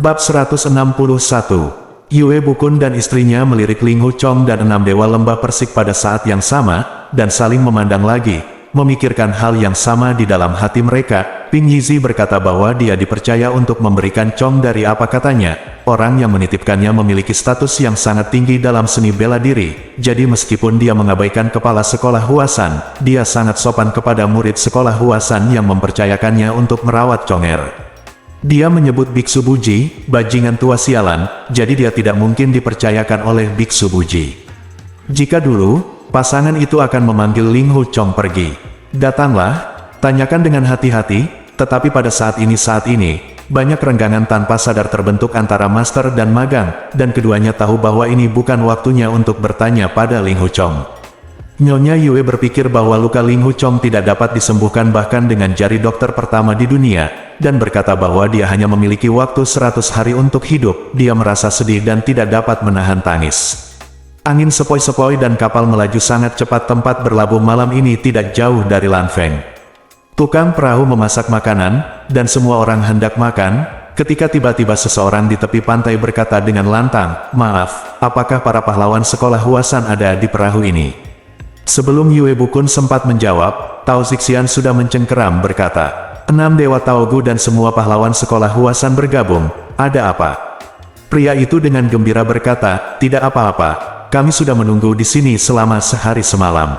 Bab 161. Yue Bukun dan istrinya melirik Ling Hu Chong dan 6 dewa lembah persik pada saat yang sama, dan saling memandang lagi, memikirkan hal yang sama di dalam hati mereka. Ping Yizi berkata bahwa dia dipercaya untuk memberikan Chong dari apa katanya, orang yang menitipkannya memiliki status yang sangat tinggi dalam seni bela diri, jadi meskipun dia mengabaikan kepala sekolah Huasan, dia sangat sopan kepada murid sekolah Huasan yang mempercayakannya untuk merawat Chonger. Dia menyebut Biksu Buji, bajingan tua sialan, jadi dia tidak mungkin dipercayakan oleh Biksu Buji. Jika dulu, pasangan itu akan memanggil Ling Hu Chong pergi. Datanglah, tanyakan dengan hati-hati, tetapi pada saat ini, banyak renggangan tanpa sadar terbentuk antara master dan magang, dan keduanya tahu bahwa ini bukan waktunya untuk bertanya pada Ling Hu Chong. Nyonya Yue berpikir bahwa luka Ling Hu Chong tidak dapat disembuhkan bahkan dengan jari dokter pertama di dunia, dan berkata bahwa dia hanya memiliki waktu 100 hari untuk hidup. Dia merasa sedih dan tidak dapat menahan tangis. Angin sepoi-sepoi dan kapal melaju sangat cepat. Tempat berlabuh malam ini tidak jauh dari Lanfeng. Tukang perahu memasak makanan, dan semua orang hendak makan, ketika tiba-tiba seseorang di tepi pantai berkata dengan lantang, "Maaf, apakah para pahlawan sekolah Huasan ada di perahu ini?" Sebelum Yue Bukun sempat menjawab, Tao Zixian sudah mencengkeram berkata, 6 dewa Taogu dan semua pahlawan sekolah Huasan bergabung, ada apa? Pria itu dengan gembira berkata, tidak apa-apa, kami sudah menunggu di sini selama sehari semalam.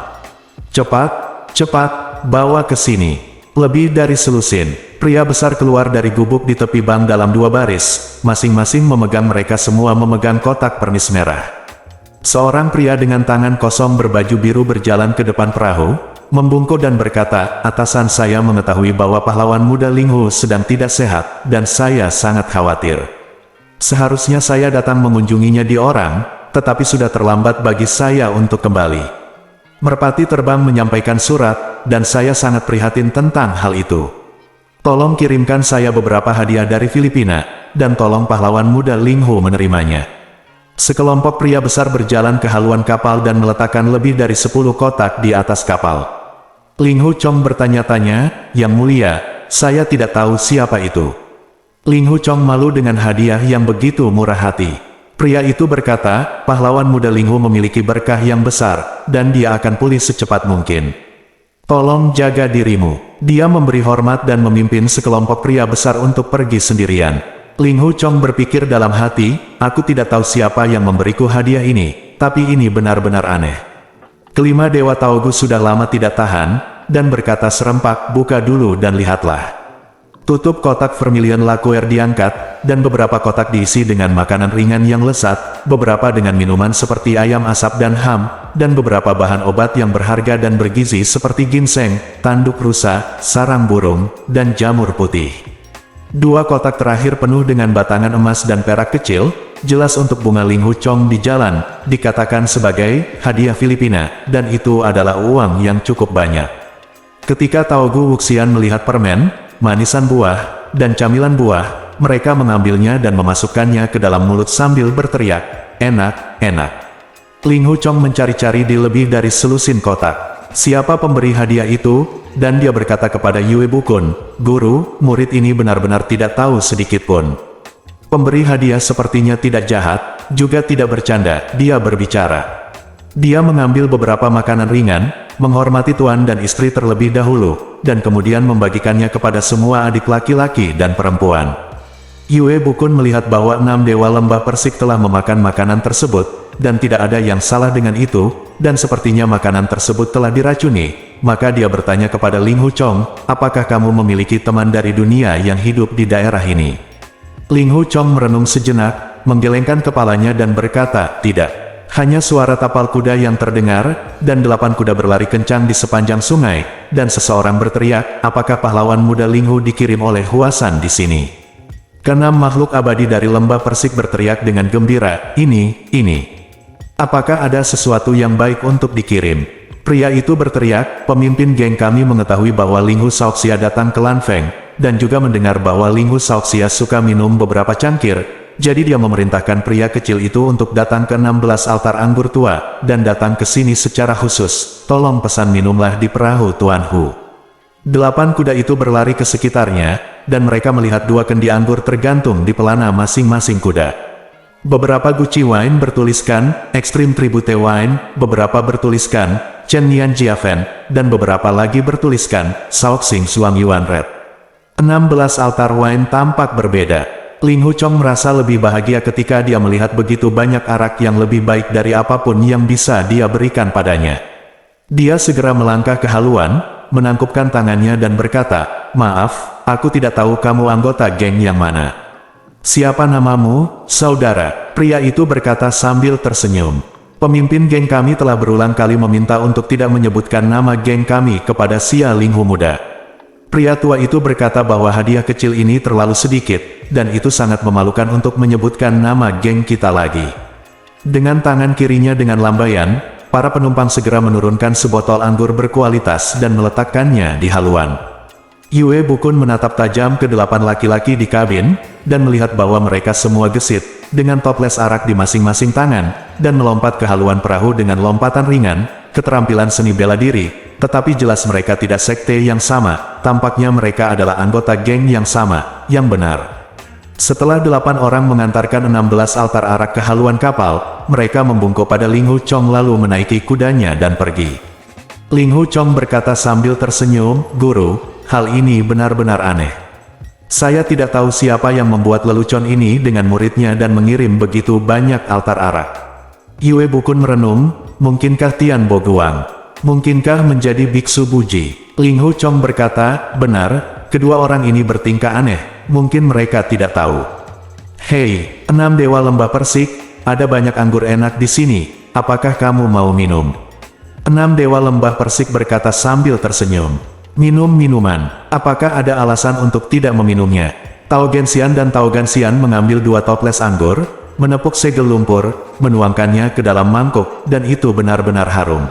Cepat, bawa ke sini. Lebih dari selusin, pria besar keluar dari gubuk di tepi bank dalam 2 baris, masing-masing memegang mereka semua memegang kotak pernis merah. Seorang pria dengan tangan kosong berbaju biru berjalan ke depan perahu, membungkuk dan berkata, atasan saya mengetahui bahwa pahlawan muda Ling Hu sedang tidak sehat, dan saya sangat khawatir. Seharusnya saya datang mengunjunginya di orang, tetapi sudah terlambat bagi saya untuk kembali. Merpati terbang menyampaikan surat, dan saya sangat prihatin tentang hal itu. Tolong kirimkan saya beberapa hadiah dari Filipina, dan tolong pahlawan muda Ling Hu menerimanya. Sekelompok pria besar berjalan ke haluan kapal dan meletakkan lebih dari 10 kotak di atas kapal. Ling Hu Chong bertanya-tanya, Yang Mulia, saya tidak tahu siapa itu. Ling Hu Chong malu dengan hadiah yang begitu murah hati. Pria itu berkata, pahlawan muda Ling Hu memiliki berkah yang besar, dan dia akan pulih secepat mungkin. Tolong jaga dirimu. Dia memberi hormat dan memimpin sekelompok pria besar untuk pergi sendirian. Ling Hu Chong berpikir dalam hati, aku tidak tahu siapa yang memberiku hadiah ini, tapi ini benar-benar aneh. Kelima dewa Taogu sudah lama tidak tahan, dan berkata serempak, buka dulu dan lihatlah. Tutup kotak vermilion lakuer diangkat, dan beberapa kotak diisi dengan makanan ringan yang lezat, beberapa dengan minuman seperti ayam asap dan ham, dan beberapa bahan obat yang berharga dan bergizi seperti ginseng, tanduk rusa, sarang burung, dan jamur putih. 2 kotak terakhir penuh dengan batangan emas dan perak kecil, jelas untuk bunga Ling Hu Chong di jalan, dikatakan sebagai hadiah Filipina, dan itu adalah uang yang cukup banyak. Ketika Taogu Wuxian melihat permen, manisan buah, dan camilan buah, mereka mengambilnya dan memasukkannya ke dalam mulut sambil berteriak, enak, enak. Ling Hu Chong mencari-cari di lebih dari selusin kotak. Siapa pemberi hadiah itu? Dan dia berkata kepada Yue Bukun, Guru, murid ini benar-benar tidak tahu sedikitpun. Pemberi hadiah sepertinya tidak jahat, juga tidak bercanda, dia berbicara. Dia mengambil beberapa makanan ringan, menghormati tuan dan istri terlebih dahulu, dan kemudian membagikannya kepada semua adik laki-laki dan perempuan. Yue Bukun melihat bahwa 6 dewa lembah persik telah memakan makanan tersebut, dan tidak ada yang salah dengan itu, dan sepertinya makanan tersebut telah diracuni. Maka dia bertanya kepada Ling Hu Chong, apakah kamu memiliki teman dari dunia yang hidup di daerah ini? Ling Hu Chong merenung sejenak, menggelengkan kepalanya dan berkata, tidak. Hanya suara tapal kuda yang terdengar, dan 8 kuda berlari kencang di sepanjang sungai, dan seseorang berteriak, apakah pahlawan muda Ling Hu dikirim oleh Huasan di sini? Keenam makhluk abadi dari lembah persik berteriak dengan gembira, ini. Apakah ada sesuatu yang baik untuk dikirim? Pria itu berteriak, pemimpin geng kami mengetahui bahwa Ling Hu Shaoxia datang ke Lanfeng, dan juga mendengar bahwa Ling Hu Shaoxia suka minum beberapa cangkir, jadi dia memerintahkan pria kecil itu untuk datang ke 16 altar anggur tua, dan datang ke sini secara khusus, tolong pesan minumlah di perahu Tuan Hu. 8 kuda itu berlari ke sekitarnya, dan mereka melihat dua kendi anggur tergantung di pelana masing-masing kuda. Beberapa guci wine bertuliskan, Extreme Tribute Wine, beberapa bertuliskan, Chen Nian Jiafen, dan beberapa lagi bertuliskan, Shaoxing Suang Yuan Red. 16 altar wine tampak berbeda. Ling Huchong merasa lebih bahagia ketika dia melihat begitu banyak arak yang lebih baik dari apapun yang bisa dia berikan padanya. Dia segera melangkah ke haluan, menangkupkan tangannya dan berkata, "Maaf, aku tidak tahu kamu anggota geng yang mana." "Siapa namamu, saudara?" Pria itu berkata sambil tersenyum. "Pemimpin geng kami telah berulang kali meminta untuk tidak menyebutkan nama geng kami kepada Xia Linghu muda." Pria tua itu berkata bahwa hadiah kecil ini terlalu sedikit, dan itu sangat memalukan untuk menyebutkan nama geng kita lagi. Dengan tangan kirinya dengan lambaian, para penumpang segera menurunkan sebotol anggur berkualitas dan meletakkannya di haluan. Yue Bukun menatap tajam ke 8 laki-laki di kabin, dan melihat bahwa mereka semua gesit, dengan toples arak di masing-masing tangan, dan melompat ke haluan perahu dengan lompatan ringan, keterampilan seni bela diri. Tetapi jelas mereka tidak sekte yang sama, tampaknya mereka adalah anggota geng yang sama, yang benar. Setelah 8 orang mengantarkan 16 altar arak ke haluan kapal, mereka membungkuk pada Ling Huchong lalu menaiki kudanya dan pergi. Ling Huchong berkata sambil tersenyum, "Guru, hal ini benar-benar aneh. Saya tidak tahu siapa yang membuat lelucon ini dengan muridnya dan mengirim begitu banyak altar arak." Yue Bukun merenung, "Mungkinkah Tian Bo Guang? Mungkinkah menjadi biksu Buji?" Ling Huchong berkata, "Benar, kedua orang ini bertingkah aneh, mungkin mereka tidak tahu." "Hei, 6 dewa lembah persik, ada banyak anggur enak di sini, apakah kamu mau minum?" 6 dewa lembah persik berkata sambil tersenyum. "Minum minuman, apakah ada alasan untuk tidak meminumnya?" Tao Genxian dan Tao Ganxian mengambil 2 toples anggur, menepuk segel lumpur, menuangkannya ke dalam mangkuk, dan itu benar-benar harum.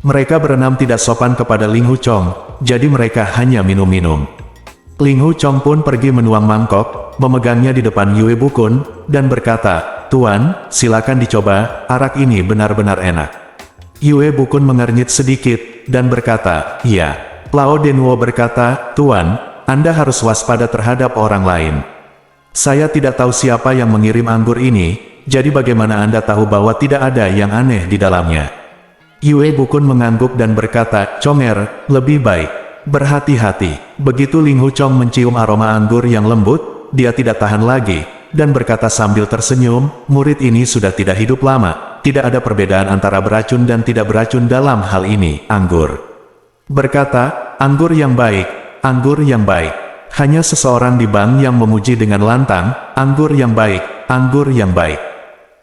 Mereka berenam tidak sopan kepada Ling Huchong, jadi mereka hanya minum-minum. Ling Huchong pun pergi menuang mangkok, memegangnya di depan Yue Bukun, dan berkata, "Tuan, silakan dicoba, arak ini benar-benar enak." Yue Bukun mengernyit sedikit, dan berkata, "Iya." Lao Denwo berkata, "Tuan, Anda harus waspada terhadap orang lain. Saya tidak tahu siapa yang mengirim anggur ini, jadi bagaimana Anda tahu bahwa tidak ada yang aneh di dalamnya?" Yue Bukun mengangguk dan berkata, "Conger, lebih baik berhati-hati." Begitu Ling Huchong mencium aroma anggur yang lembut, dia tidak tahan lagi, dan berkata sambil tersenyum, "Murid ini sudah tidak hidup lama, tidak ada perbedaan antara beracun dan tidak beracun dalam hal ini, anggur." Berkata, "Anggur yang baik, anggur yang baik." Hanya seseorang di bank yang memuji dengan lantang, "Anggur yang baik, anggur yang baik."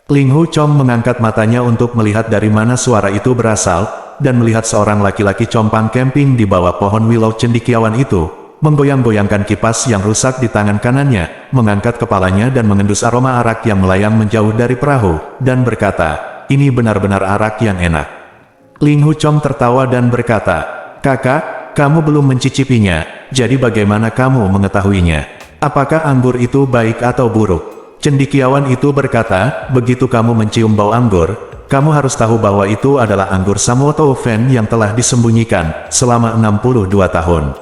Ling Huchong mengangkat matanya untuk melihat dari mana suara itu berasal, dan melihat seorang laki-laki compang camping di bawah pohon willow cendekiawan itu, menggoyang-goyangkan kipas yang rusak di tangan kanannya, mengangkat kepalanya dan mengendus aroma arak yang melayang menjauh dari perahu, dan berkata, "Ini benar-benar arak yang enak." Ling Huchong tertawa dan berkata, "Kakak, kamu belum mencicipinya, jadi bagaimana kamu mengetahuinya? Apakah anggur itu baik atau buruk?" Cendekiawan itu berkata, "Begitu kamu mencium bau anggur, kamu harus tahu bahwa itu adalah anggur Samoto Fen yang telah disembunyikan selama 62 tahun.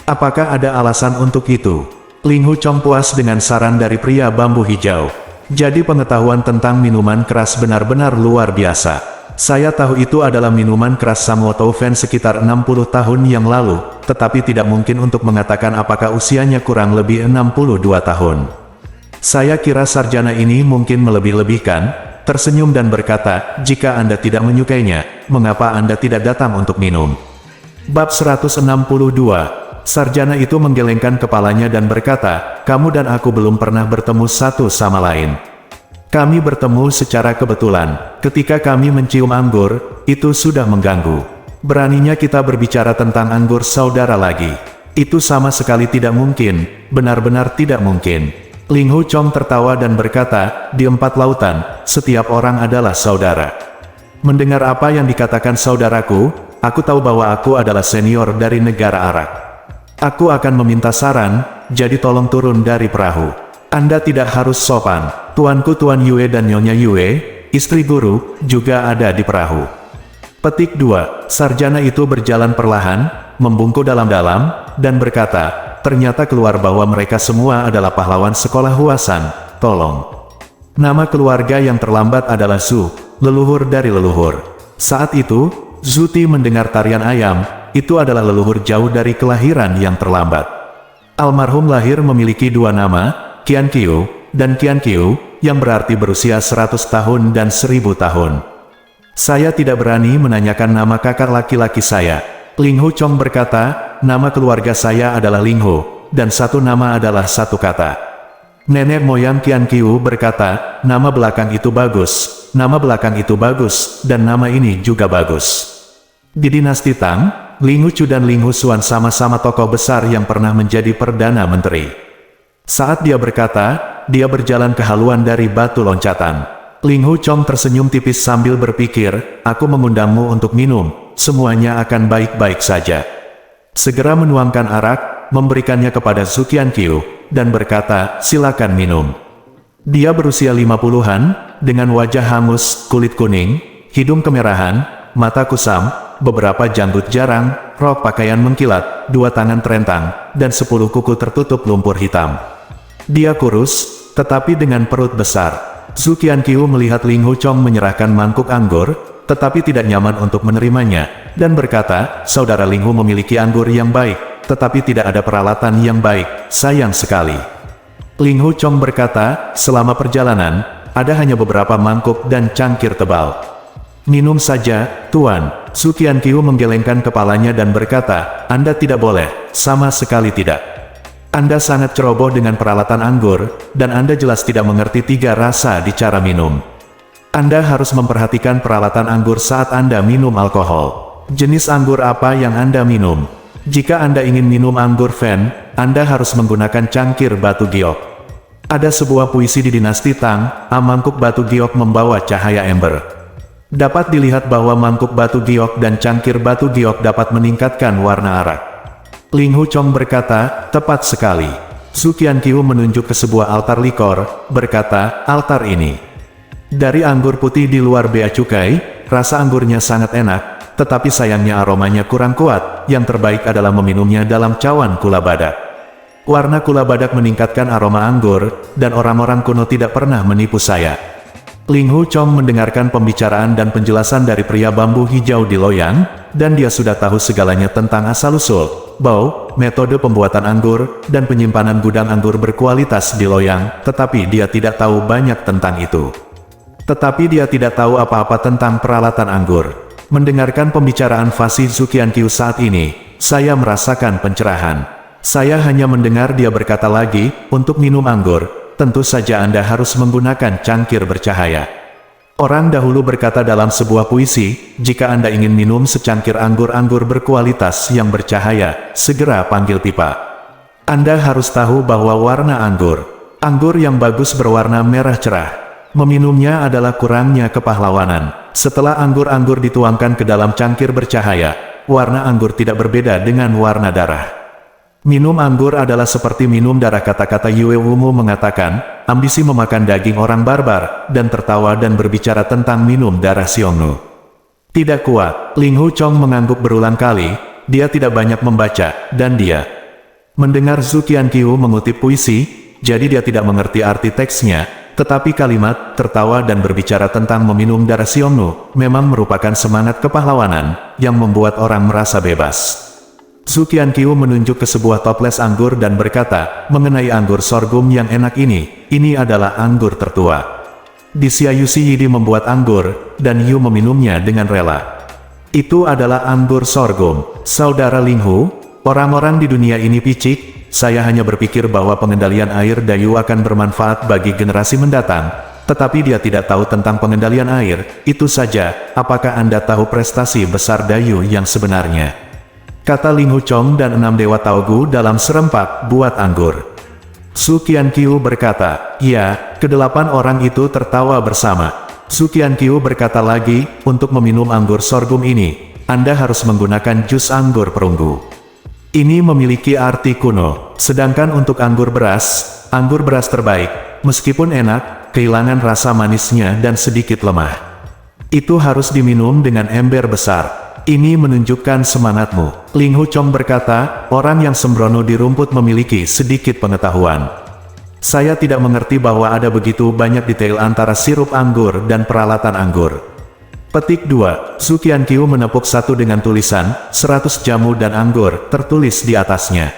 Apakah ada alasan untuk itu?" Ling Huchong puas dengan saran dari pria bambu hijau. "Jadi pengetahuan tentang minuman keras benar-benar luar biasa. Saya tahu itu adalah minuman keras Samoto Fen sekitar 60 tahun yang lalu, tetapi tidak mungkin untuk mengatakan apakah usianya kurang lebih 62 tahun. Saya kira sarjana ini mungkin melebih-lebihkan," tersenyum dan berkata, "Jika Anda tidak menyukainya, mengapa Anda tidak datang untuk minum?" Bab 162. Sarjana itu menggelengkan kepalanya dan berkata, "Kamu dan aku belum pernah bertemu satu sama lain. Kami bertemu secara kebetulan. Ketika kami mencium anggur, itu sudah mengganggu. Beraninya kita berbicara tentang anggur saudara lagi. Itu sama sekali tidak mungkin, benar-benar tidak mungkin." Ling Huchong tertawa dan berkata, "Di 4 lautan, setiap orang adalah saudara." Mendengar apa yang dikatakan saudaraku, aku tahu bahwa aku adalah senior dari negara arak. Aku akan meminta saran, jadi tolong turun dari perahu. Anda tidak harus sopan. Tuanku Tuan Yue dan Nyonya Yue, istri guru, juga ada di perahu. Petik 2. Sarjana itu berjalan perlahan, membungkuk dalam-dalam, dan berkata, ternyata keluar bahwa mereka semua adalah pahlawan sekolah Huasan. Tolong. Nama keluarga yang terlambat adalah Zhu, leluhur dari leluhur. Saat itu, Zuti mendengar tarian ayam, itu adalah leluhur jauh dari kelahiran yang terlambat. Almarhum lahir memiliki dua nama, Qian Qiu, dan Qian Qiu, yang berarti berusia 100 tahun dan 1000 tahun. Saya tidak berani menanyakan nama kakak laki-laki saya. Ling Hu Chong berkata, nama keluarga saya adalah Ling Hu, dan satu nama adalah satu kata. Nenek moyang Qian Qiu berkata, nama belakang itu bagus, nama belakang itu bagus, dan nama ini juga bagus. Di dinasti Tang, Ling Hu Chu dan Ling Hu Xuan sama-sama tokoh besar yang pernah menjadi Perdana Menteri. Saat dia berkata, dia berjalan ke haluan dari batu loncatan. Ling Hu Chong tersenyum tipis sambil berpikir, aku mengundangmu untuk minum, semuanya akan baik-baik saja. Segera menuangkan arak, memberikannya kepada Zhu Qian Qiu, dan berkata, silakan minum. Dia berusia 50-an, dengan wajah hangus, kulit kuning, hidung kemerahan, mata kusam, beberapa janggut jarang, rok pakaian mengkilat, 2 tangan terentang, dan 10 kuku tertutup lumpur hitam. Dia kurus, tetapi dengan perut besar. Zhu Qian Qiu melihat Ling Hu Chong menyerahkan mangkuk anggur, tetapi tidak nyaman untuk menerimanya, dan berkata, saudara Ling Hu memiliki anggur yang baik, tetapi tidak ada peralatan yang baik, sayang sekali. Ling Hu Chong berkata, selama perjalanan, ada hanya beberapa mangkuk dan cangkir tebal. Minum saja, Tuan. Zhu Qian Qiu menggelengkan kepalanya dan berkata, Anda tidak boleh, sama sekali tidak. Anda sangat ceroboh dengan peralatan anggur, dan Anda jelas tidak mengerti 3 rasa di cara minum. Anda harus memperhatikan peralatan anggur saat Anda minum alkohol. Jenis anggur apa yang Anda minum? Jika Anda ingin minum anggur Fen, Anda harus menggunakan cangkir batu giok. Ada sebuah puisi di dinasti Tang, mangkuk batu giok membawa cahaya ember. Dapat dilihat bahwa mangkuk batu giok dan cangkir batu giok dapat meningkatkan warna arak. Ling Hu Chong berkata, tepat sekali. Zhu Qian Qiu menunjuk ke sebuah altar likor, berkata, altar ini dari anggur putih di luar bea cukai, rasa anggurnya sangat enak, tetapi sayangnya aromanya kurang kuat, yang terbaik adalah meminumnya dalam cawan kula badak. Warna kula badak meningkatkan aroma anggur, dan orang-orang kuno tidak pernah menipu saya. Ling Hu Chong mendengarkan pembicaraan dan penjelasan dari pria bambu hijau di loyang, dan dia sudah tahu segalanya tentang asal-usul, bau, metode pembuatan anggur, dan penyimpanan gudang anggur berkualitas di loyang, tetapi dia tidak tahu banyak tentang itu. Tetapi dia tidak tahu apa-apa tentang peralatan anggur. Mendengarkan pembicaraan fasih Zhu Qian Qiu saat ini, saya merasakan pencerahan. Saya hanya mendengar dia berkata lagi, untuk minum anggur, tentu saja Anda harus menggunakan cangkir bercahaya. Orang dahulu berkata dalam sebuah puisi, jika Anda ingin minum secangkir anggur-anggur berkualitas yang bercahaya, segera panggil pipa. Anda harus tahu bahwa warna anggur yang bagus berwarna merah cerah. Meminumnya adalah kurangnya kepahlawanan. Setelah anggur-anggur dituangkan ke dalam cangkir bercahaya, warna anggur tidak berbeda dengan warna darah. Minum anggur adalah seperti minum darah. Kata-kata Yue Wumu mengatakan, ambisi memakan daging orang barbar, dan tertawa dan berbicara tentang minum darah Xiongnu. Tidak kuat, Ling Hu Chong mengangguk berulang kali, dia tidak banyak membaca, dan dia mendengar Zhu Qian Qiu mengutip puisi, jadi dia tidak mengerti arti teksnya, tetapi kalimat, tertawa dan berbicara tentang meminum darah Xiongnu, memang merupakan semangat kepahlawanan, yang membuat orang merasa bebas. Zhu Qian Qiu menunjuk ke sebuah toples anggur dan berkata, mengenai anggur sorghum yang enak ini adalah anggur tertua. Di Xiaoyu Si Yidi membuat anggur, dan Yu meminumnya dengan rela. Itu adalah anggur sorghum, saudara Ling Hu. Orang-orang di dunia ini picik, saya hanya berpikir bahwa pengendalian air Dayu akan bermanfaat bagi generasi mendatang, tetapi dia tidak tahu tentang pengendalian air, itu saja. Apakah Anda tahu prestasi besar Dayu yang sebenarnya? Kata Ling Hu Chong dan 6 dewa Taogu dalam serempak buat anggur. Zhu Qian Qiu berkata, ya, ke-8 orang itu tertawa bersama. Zhu Qian Qiu berkata lagi, untuk meminum anggur sorghum ini, Anda harus menggunakan jus anggur perunggu. Ini memiliki arti kuno, sedangkan untuk anggur beras terbaik, meskipun enak, kehilangan rasa manisnya dan sedikit lemah. Itu harus diminum dengan ember besar. Ini menunjukkan semangatmu. Ling Hu Chong berkata, orang yang sembrono di rumput memiliki sedikit pengetahuan. Saya tidak mengerti bahwa ada begitu banyak detail antara sirup anggur dan peralatan anggur. Petik 2. Zhu Qianqiu menepuk satu dengan tulisan, 100 jamu dan anggur, tertulis di atasnya.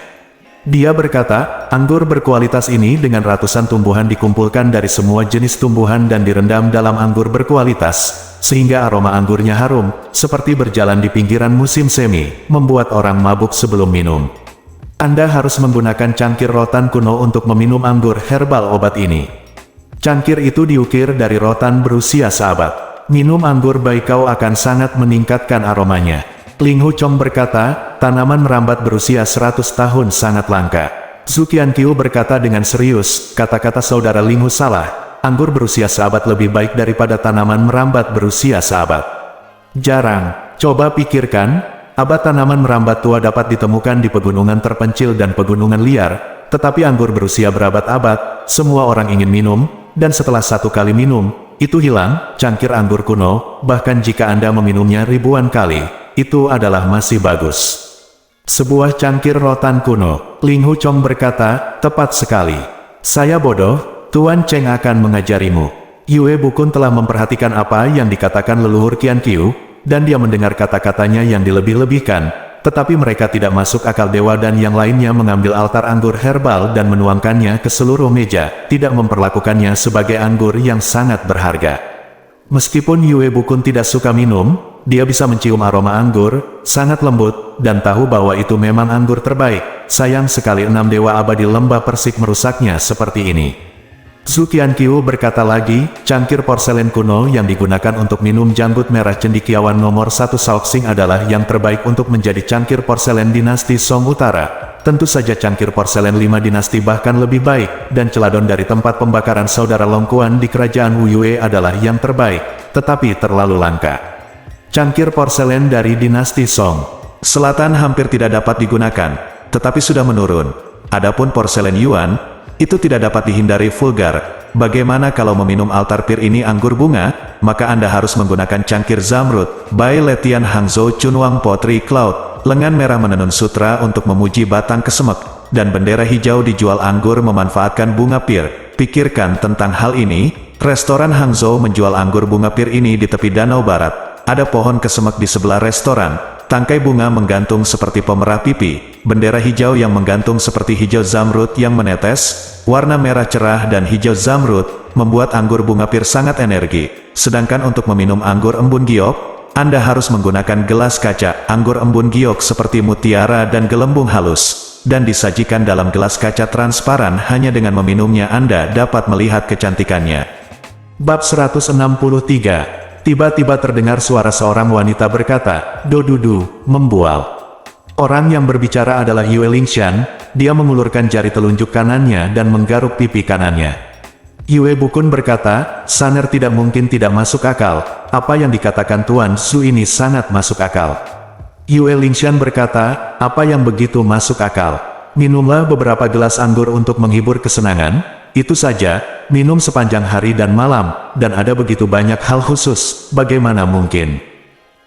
Dia berkata, anggur berkualitas ini dengan ratusan tumbuhan dikumpulkan dari semua jenis tumbuhan dan direndam dalam anggur berkualitas, sehingga aroma anggurnya harum, seperti berjalan di pinggiran musim semi, membuat orang mabuk sebelum minum. Anda harus menggunakan cangkir rotan kuno untuk meminum anggur herbal obat ini. Cangkir itu diukir dari rotan berusia seabad. Minum anggur baikau akan sangat meningkatkan aromanya. Ling Hu Chong berkata, tanaman merambat berusia 100 tahun sangat langka. Zhu Qianqiu berkata dengan serius, kata-kata saudara Ling Hu salah. Anggur berusia seabad lebih baik daripada tanaman merambat berusia seabad. Jarang. Coba pikirkan, abad tanaman merambat tua dapat ditemukan di pegunungan terpencil dan pegunungan liar, tetapi anggur berusia berabad-abad, semua orang ingin minum, dan setelah satu kali minum, itu hilang. Cangkir anggur kuno, bahkan jika Anda meminumnya ribuan kali, itu adalah masih bagus. Sebuah cangkir rotan kuno. Ling Hu Chong berkata, tepat sekali. Saya bodoh, Tuan Cheng akan mengajarimu. Yue Bukun telah memperhatikan apa yang dikatakan leluhur Qianqiu, dan dia mendengar kata-katanya yang dilebih-lebihkan, tetapi mereka tidak masuk akal. Dewa dan yang lainnya mengambil altar anggur herbal dan menuangkannya ke seluruh meja, tidak memperlakukannya sebagai anggur yang sangat berharga. Meskipun Yue Bukun tidak suka minum, dia bisa mencium aroma anggur, sangat lembut, dan tahu bahwa itu memang anggur terbaik. Sayang sekali 6 dewa abadi lembah persik merusaknya seperti ini. Zhu Qianqiu berkata lagi, cangkir porselen kuno yang digunakan untuk minum janggut merah cendekiawan nomor 1 Shaoxing adalah yang terbaik untuk menjadi cangkir porselen dinasti Song Utara. Tentu saja cangkir porselen 5 dinasti bahkan lebih baik, dan celadon dari tempat pembakaran saudara Long Quan di kerajaan Wu Yue adalah yang terbaik, tetapi terlalu langka. Cangkir porselen dari dinasti Song Selatan hampir tidak dapat digunakan, tetapi sudah menurun. Adapun porselen Yuan, itu tidak dapat dihindari vulgar. Bagaimana kalau meminum altar pir ini anggur bunga? Maka Anda harus menggunakan cangkir zamrud. Bai Letian Hangzhou Chunwang Potri Cloud. Lengan merah menenun sutra untuk memuji batang kesemek, dan bendera hijau dijual anggur memanfaatkan bunga pir. Pikirkan tentang hal ini. Restoran Hangzhou menjual anggur bunga pir ini di tepi danau barat. Ada pohon kesemek di sebelah restoran, tangkai bunga menggantung seperti pemerah pipi, bendera hijau yang menggantung seperti hijau zamrud yang menetes, warna merah cerah dan hijau zamrud, membuat anggur bunga pir sangat energi. Sedangkan untuk meminum anggur embun giok, Anda harus menggunakan gelas kaca. Anggur embun giok seperti mutiara dan gelembung halus, dan disajikan dalam gelas kaca transparan. Hanya dengan meminumnya Anda dapat melihat kecantikannya. Bab 163. Tiba-tiba terdengar suara seorang wanita berkata, "Dodudu, membual." Orang yang berbicara adalah Yue Lingshan. Dia mengulurkan jari telunjuk kanannya dan menggaruk pipi kanannya. Yue Bukun berkata, "Saner tidak mungkin tidak masuk akal. Apa yang dikatakan Tuan Su ini sangat masuk akal." Yue Lingshan berkata, "Apa yang begitu masuk akal? Minumlah beberapa gelas anggur untuk menghibur kesenangan. Itu saja, minum sepanjang hari dan malam, dan ada begitu banyak hal khusus, bagaimana mungkin?"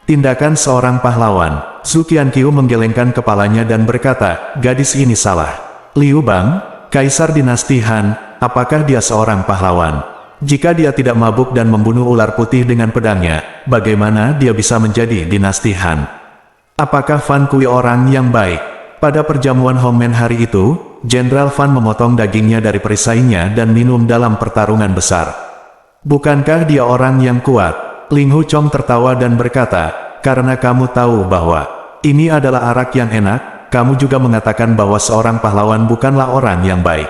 Tindakan seorang pahlawan. Zhu Qianqiu menggelengkan kepalanya dan berkata, "Gadis ini salah. Liu Bang, Kaisar dinasti Han, apakah dia seorang pahlawan? Jika dia tidak mabuk dan membunuh ular putih dengan pedangnya, bagaimana dia bisa menjadi dinasti Han? Apakah Fan Kui orang yang baik?" Pada perjamuan Hongmen hari itu, Jenderal Fan memotong dagingnya dari perisainya dan minum dalam pertarungan besar. "Bukankah dia orang yang kuat?" Ling Hu Chong tertawa dan berkata, "Karena kamu tahu bahwa ini adalah arak yang enak, kamu juga mengatakan bahwa seorang pahlawan bukanlah orang yang baik."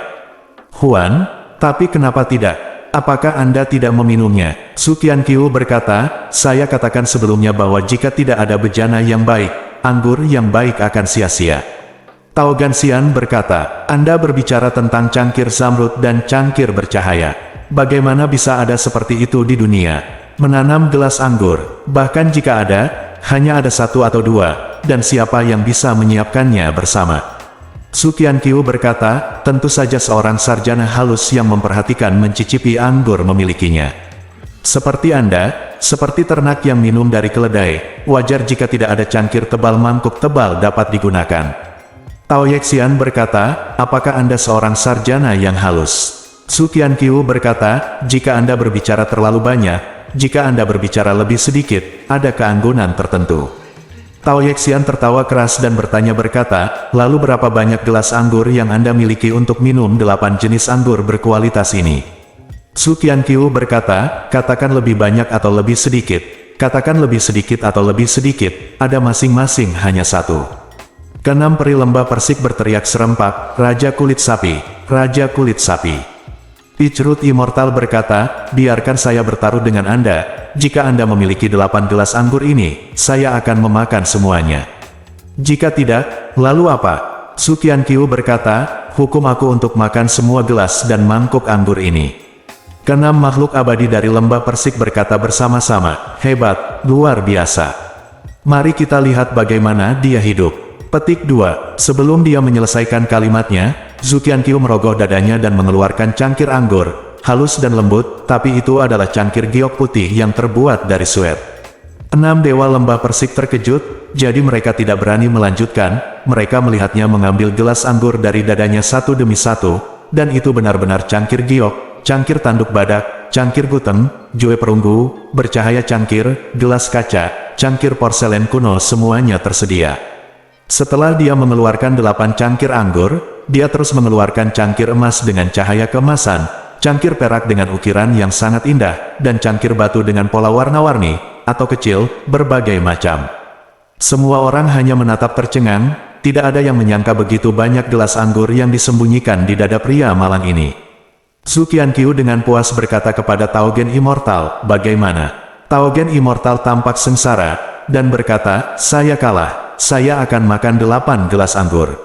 "Huan, tapi kenapa tidak? Apakah Anda tidak meminumnya?" Zhu Qianqiu berkata, "Saya katakan sebelumnya bahwa jika tidak ada bejana yang baik, anggur yang baik akan sia-sia." Tao Ganxian berkata, "Anda berbicara tentang cangkir zamrud dan cangkir bercahaya. Bagaimana bisa ada seperti itu di dunia? Menanam gelas anggur, bahkan jika ada, hanya ada satu atau dua, dan siapa yang bisa menyiapkannya bersama?" Zhu Qianqiu berkata, "Tentu saja seorang sarjana halus yang memperhatikan mencicipi anggur memilikinya. Seperti Anda, seperti ternak yang minum dari keledai, wajar jika tidak ada cangkir tebal mangkuk tebal dapat digunakan. Tao Yexian berkata, apakah Anda seorang sarjana yang halus? Su Qianqiu berkata, jika Anda berbicara terlalu banyak, jika Anda berbicara lebih sedikit, ada keanggunan tertentu. Tao Yexian tertawa keras dan bertanya berkata, lalu berapa banyak gelas anggur yang Anda miliki untuk minum 8 jenis anggur berkualitas ini? Su Qianqiu berkata, katakan lebih banyak atau lebih sedikit, katakan lebih sedikit atau lebih sedikit, ada masing-masing hanya satu. Keenam peri lembah persik berteriak serempak, Raja Kulit Sapi, Raja Kulit Sapi. Pichroot Immortal berkata, biarkan saya bertaruh dengan Anda, jika Anda memiliki 8 gelas anggur ini, saya akan memakan semuanya. Jika tidak, lalu apa? Su Qianqiu berkata, hukum aku untuk makan semua gelas dan mangkuk anggur ini. Keenam makhluk abadi dari lembah persik berkata bersama-sama, hebat, luar biasa. Mari kita lihat bagaimana dia hidup. Petik 2. Sebelum dia menyelesaikan kalimatnya, Su Qianqiu merogoh dadanya dan mengeluarkan cangkir anggur, halus dan lembut, tapi itu adalah cangkir giok putih yang terbuat dari suet. 6 dewa lembah persik terkejut, jadi mereka tidak berani melanjutkan, mereka melihatnya mengambil gelas anggur dari dadanya satu demi satu, dan itu benar-benar cangkir giok, cangkir tanduk badak, cangkir guteng, jue perunggu, bercahaya cangkir, gelas kaca, cangkir porselen kuno semuanya tersedia. Setelah dia mengeluarkan 8 cangkir anggur, dia terus mengeluarkan cangkir emas dengan cahaya keemasan, cangkir perak dengan ukiran yang sangat indah, dan cangkir batu dengan pola warna-warni, atau kecil, berbagai macam. Semua orang hanya menatap tercengang, tidak ada yang menyangka begitu banyak gelas anggur yang disembunyikan di dada pria malang ini. Su Qianqiu dengan puas berkata kepada Taogen Immortal, bagaimana? Taogen Immortal tampak sengsara, dan berkata, saya kalah. Saya akan makan 8 gelas anggur.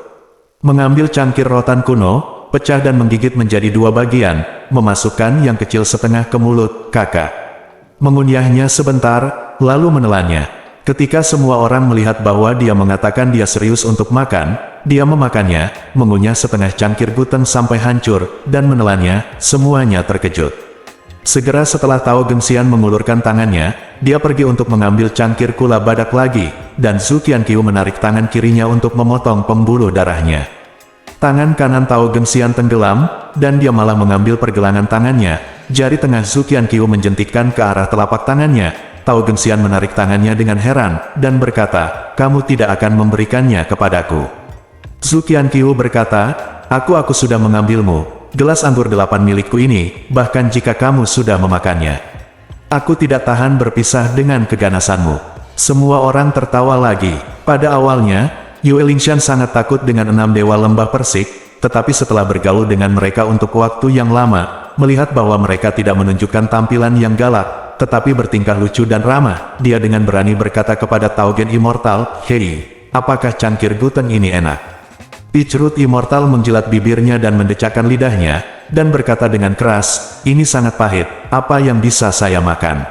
Mengambil cangkir rotan kuno, pecah dan menggigit menjadi 2 bagian, memasukkan yang kecil setengah ke mulut, kakak. Mengunyahnya sebentar, lalu menelannya. Ketika semua orang melihat bahwa dia mengatakan dia serius untuk makan, dia memakannya, mengunyah setengah cangkir guteng sampai hancur, dan menelannya, semuanya terkejut. Segera setelah Tao Gengxian mengulurkan tangannya, dia pergi untuk mengambil cangkir kula badak lagi, dan Su Qianqiu menarik tangan kirinya untuk memotong pembuluh darahnya. Tangan kanan Tao Gengxian tenggelam, dan dia malah mengambil pergelangan tangannya, jari tengah Su Qianqiu menjentikkan ke arah telapak tangannya. Tao Gengxian menarik tangannya dengan heran, dan berkata, kamu tidak akan memberikannya kepadaku. Su Qianqiu berkata, aku sudah mengambilmu. Gelas anggur 8 milikku ini, bahkan jika kamu sudah memakannya. Aku tidak tahan berpisah dengan keganasanmu. Semua orang tertawa lagi. Pada awalnya, Yue Lingshan sangat takut dengan 6 dewa lembah persik, tetapi setelah bergaul dengan mereka untuk waktu yang lama, melihat bahwa mereka tidak menunjukkan tampilan yang galak, tetapi bertingkah lucu dan ramah, dia dengan berani berkata kepada Taogen Immortal, hei, apakah cangkir guteng ini enak? Pichroot Immortal menjilat bibirnya dan mendecakkan lidahnya, dan berkata dengan keras, ini sangat pahit, apa yang bisa saya makan?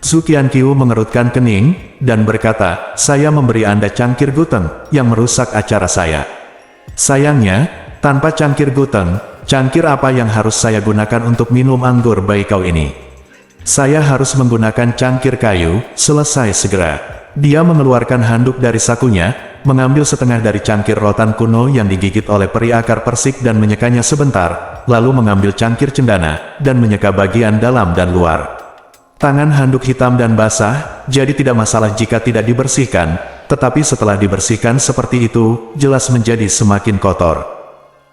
Su Qianqiu mengerutkan kening, dan berkata, saya memberi Anda cangkir guteng, yang merusak acara saya. Sayangnya, tanpa cangkir guteng, cangkir apa yang harus saya gunakan untuk minum anggur baikau ini? Saya harus menggunakan cangkir kayu, selesai segera. Dia mengeluarkan handuk dari sakunya, mengambil setengah dari cangkir rotan kuno yang digigit oleh peri akar persik dan menyekanya sebentar, lalu mengambil cangkir cendana, dan menyeka bagian dalam dan luar. Tangan handuk hitam dan basah, jadi tidak masalah jika tidak dibersihkan, tetapi setelah dibersihkan seperti itu, jelas menjadi semakin kotor.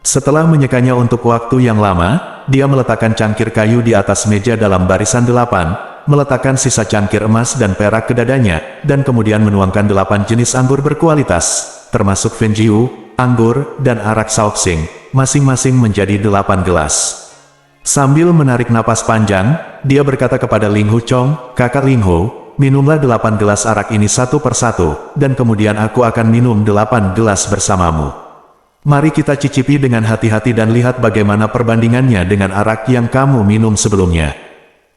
Setelah menyekanya untuk waktu yang lama, dia meletakkan cangkir kayu di atas meja dalam barisan 8, meletakkan sisa cangkir emas dan perak ke dadanya, dan kemudian menuangkan 8 jenis anggur berkualitas, termasuk Fenjiu, anggur, dan arak Shaoxing, masing-masing menjadi 8 gelas. Sambil menarik napas panjang, dia berkata kepada Ling Hu Chong, kakak Ling Hu, minumlah 8 gelas arak ini satu persatu, dan kemudian aku akan minum 8 gelas bersamamu. Mari kita cicipi dengan hati-hati dan lihat bagaimana perbandingannya dengan arak yang kamu minum sebelumnya.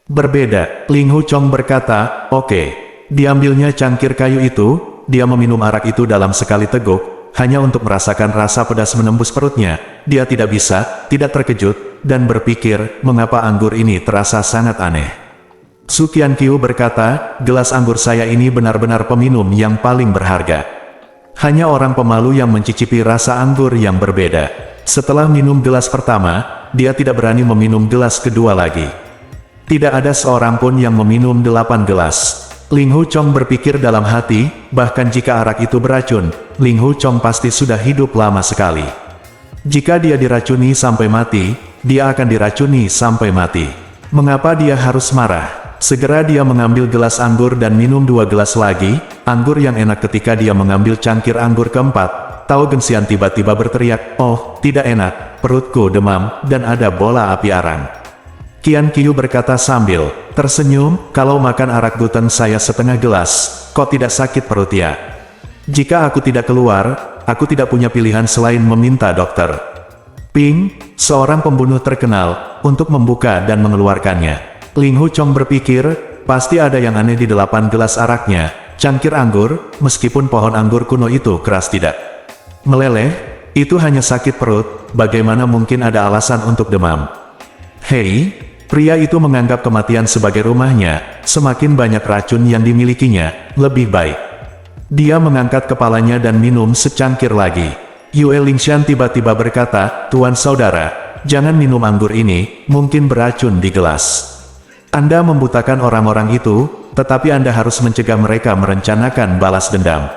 Berbeda, Ling Hu Chong berkata, oke. Diambilnya cangkir kayu itu, dia meminum arak itu dalam sekali teguk, hanya untuk merasakan rasa pedas menembus perutnya. Dia tidak bisa, tidak terkejut, dan berpikir, mengapa anggur ini terasa sangat aneh. Su Qianqiu berkata, gelas anggur saya ini benar-benar peminum yang paling berharga. Hanya orang pemalu yang mencicipi rasa anggur yang berbeda. Setelah minum gelas pertama, dia tidak berani meminum gelas kedua lagi. Tidak ada seorang pun yang meminum 8 gelas. Ling Hu Chong berpikir dalam hati, bahkan jika arak itu beracun, Ling Hu Chong pasti sudah hidup lama sekali. Jika dia diracuni sampai mati, dia akan diracuni sampai mati. Mengapa dia harus marah? Segera dia mengambil gelas anggur dan minum 2 gelas lagi, anggur yang enak. Ketika dia mengambil cangkir anggur keempat, Tao Gensian tiba-tiba berteriak, "Oh, tidak enak, perutku demam, dan ada bola api arang." Qianqiu berkata sambil tersenyum, "Kalau makan arak guten saya setengah gelas, kok tidak sakit perut ya? Jika aku tidak keluar, aku tidak punya pilihan selain meminta dokter." Ping, seorang pembunuh terkenal, untuk membuka dan mengeluarkannya. Ling Hu Chong berpikir, pasti ada yang aneh di 8 gelas araknya, cangkir anggur, meskipun pohon anggur kuno itu keras tidak meleleh, itu hanya sakit perut, bagaimana mungkin ada alasan untuk demam? Hei, pria itu menganggap kematian sebagai rumahnya, semakin banyak racun yang dimilikinya, lebih baik. Dia mengangkat kepalanya dan minum secangkir lagi. Yue Lingshan tiba-tiba berkata, "Tuan saudara, jangan minum anggur ini, mungkin beracun di gelas. Anda membutakan orang-orang itu, tetapi Anda harus mencegah mereka merencanakan balas dendam."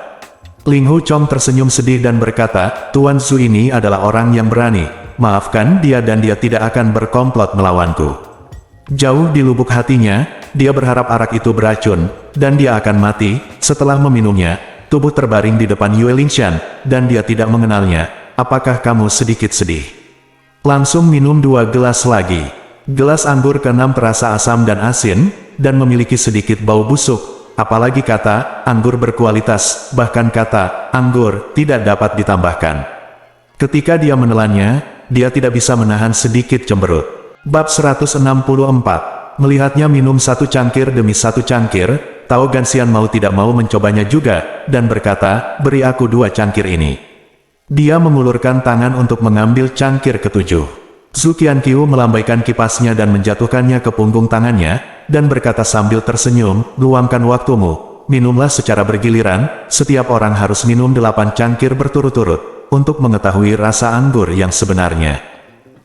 Ling Hu Chong tersenyum sedih dan berkata, "Tuan Zhu ini adalah orang yang berani. Maafkan dia dan dia tidak akan berkomplot melawanku." Jauh di lubuk hatinya, dia berharap arak itu beracun, dan dia akan mati. Setelah meminumnya, tubuh terbaring di depan Yue Lingshan, dan dia tidak mengenalnya. "Apakah kamu sedikit sedih?" Langsung minum 2 gelas lagi. Gelas anggur ke-6 terasa asam dan asin, dan memiliki sedikit bau busuk. Apalagi kata, anggur berkualitas, bahkan kata, anggur, tidak dapat ditambahkan. Ketika dia menelannya, dia tidak bisa menahan sedikit cemberut. Bab 164. Melihatnya minum 1 cangkir demi 1 cangkir, Tao Gensian mau tidak mau mencobanya juga, dan berkata, "Beri aku 2 cangkir ini." Dia mengulurkan tangan untuk mengambil cangkir ke-7. Su Qianqiu melambaikan kipasnya dan menjatuhkannya ke punggung tangannya, dan berkata sambil tersenyum, "Luangkan waktumu, minumlah secara bergiliran, setiap orang harus minum 8 cangkir berturut-turut, untuk mengetahui rasa anggur yang sebenarnya."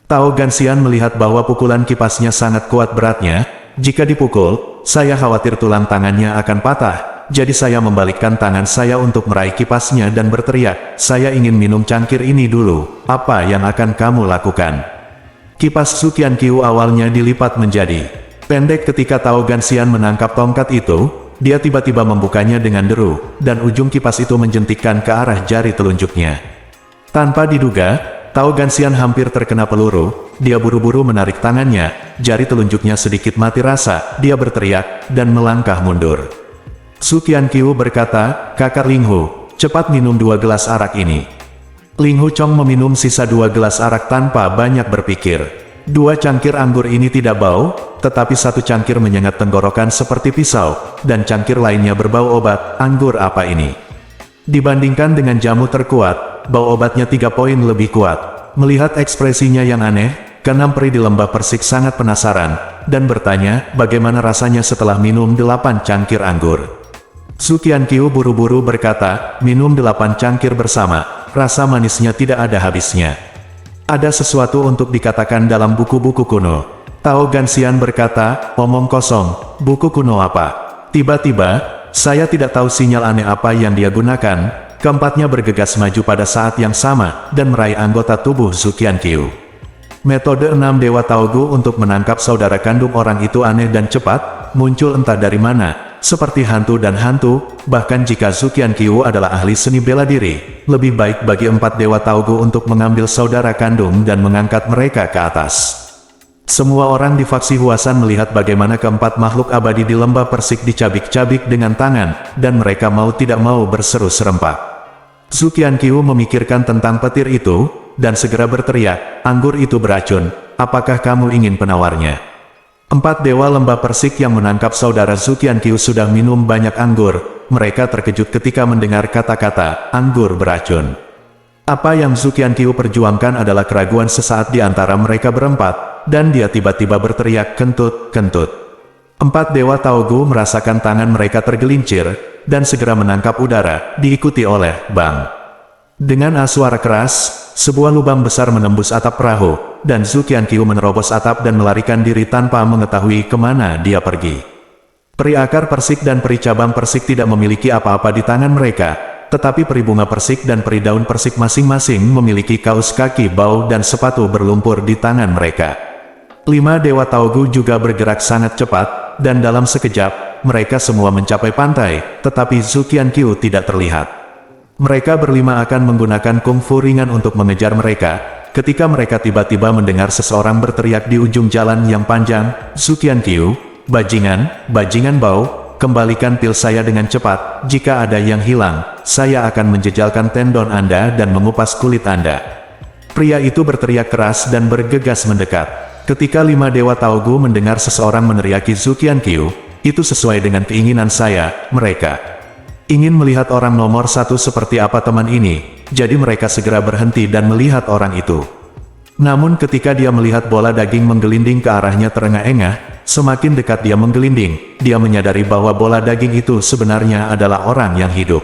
Tao Gensian melihat bahwa pukulan kipasnya sangat kuat beratnya, jika dipukul, saya khawatir tulang tangannya akan patah, jadi saya membalikkan tangan saya untuk meraih kipasnya dan berteriak, "Saya ingin minum cangkir ini dulu, apa yang akan kamu lakukan?" Kipas Su Qianqiu awalnya dilipat menjadi pendek. Ketika Tao Gensian menangkap tongkat itu, dia tiba-tiba membukanya dengan deru, dan ujung kipas itu menjentikkan ke arah jari telunjuknya. Tanpa diduga, Tao Gensian hampir terkena peluru. Dia buru-buru menarik tangannya, jari telunjuknya sedikit mati rasa, dia berteriak, dan melangkah mundur. Su Qianqiu berkata, "Kakak Ling Hu, cepat minum 2 gelas arak ini." Ling Hu Chong meminum sisa 2 gelas arak tanpa banyak berpikir. 2 cangkir anggur ini tidak bau, tetapi 1 cangkir menyengat tenggorokan seperti pisau, dan cangkir lainnya berbau obat. Anggur apa ini? Dibandingkan dengan jamu terkuat, bau obatnya 3 poin lebih kuat. Melihat ekspresinya yang aneh, ke-6 peri di lembah persik sangat penasaran, dan bertanya, bagaimana rasanya setelah minum 8 cangkir anggur. Su Qianqiu buru-buru berkata, "Minum 8 cangkir bersama. Rasa manisnya tidak ada habisnya. Ada sesuatu untuk dikatakan dalam buku-buku kuno." Tao Gensian berkata, "Omong kosong, buku kuno apa?" Tiba-tiba, saya tidak tahu sinyal aneh apa yang dia gunakan. Keempatnya bergegas maju pada saat yang sama, dan meraih anggota tubuh Su Qianqiu. Metode 6 Dewa Taogu untuk menangkap saudara kandung orang itu aneh dan cepat, muncul entah dari mana. Seperti hantu dan hantu, bahkan jika Su Qianqiu adalah ahli seni bela diri, lebih baik bagi 4 Dewa Taogu untuk mengambil saudara kandung dan mengangkat mereka ke atas. Semua orang di faksi Huasan melihat bagaimana keempat makhluk abadi di lembah persik dicabik-cabik dengan tangan, dan mereka mau tidak mau berseru serempak. Su Qianqiu memikirkan tentang petir itu, dan segera berteriak, "Anggur itu beracun, apakah kamu ingin penawarnya?" 4 dewa lembah persik yang menangkap saudara Su Qianqiu sudah minum banyak anggur. Mereka terkejut ketika mendengar kata-kata, "anggur beracun." Apa yang Su Qianqiu perjuangkan adalah keraguan sesaat di antara mereka berempat, dan dia tiba-tiba berteriak, "Kentut, kentut." Empat Dewa Taugu merasakan tangan mereka tergelincir, dan segera menangkap udara, diikuti oleh bang. Dengan suara keras, sebuah lubang besar menembus atap perahu, dan Zhu Qianqiu menerobos atap dan melarikan diri tanpa mengetahui kemana dia pergi. Peri akar persik dan peri cabang persik tidak memiliki apa-apa di tangan mereka, tetapi peri bunga persik dan peri daun persik masing-masing memiliki kaos kaki bau dan sepatu berlumpur di tangan mereka. 5 Dewa Taugu juga bergerak sangat cepat, dan dalam sekejap, mereka semua mencapai pantai, tetapi Zhu Qianqiu tidak terlihat. Mereka berlima akan menggunakan kungfu ringan untuk mengejar mereka, ketika mereka tiba-tiba mendengar seseorang berteriak di ujung jalan yang panjang, "Zhu Qianqiu, bajingan bau, kembalikan pil saya dengan cepat, jika ada yang hilang, saya akan menjejalkan tendon Anda dan mengupas kulit Anda." Pria itu berteriak keras dan bergegas mendekat. Ketika 5 Dewa Taugu mendengar seseorang meneriaki Zhu Qianqiu, itu sesuai dengan keinginan saya, mereka ingin melihat orang nomor 1 seperti apa teman ini, jadi mereka segera berhenti dan melihat orang itu. Namun ketika dia melihat bola daging menggelinding ke arahnya terengah-engah, semakin dekat dia menggelinding, dia menyadari bahwa bola daging itu sebenarnya adalah orang yang hidup.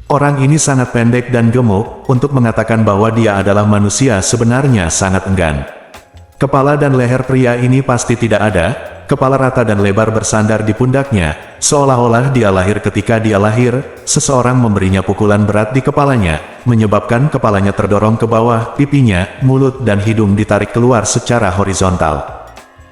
Orang ini sangat pendek dan gemuk, untuk mengatakan bahwa dia adalah manusia sebenarnya sangat enggan. Kepala dan leher pria ini pasti tidak ada, kepala rata dan lebar bersandar di pundaknya, seolah-olah dia lahir ketika dia lahir, seseorang memberinya pukulan berat di kepalanya, menyebabkan kepalanya terdorong ke bawah, pipinya, mulut dan hidung ditarik keluar secara horizontal.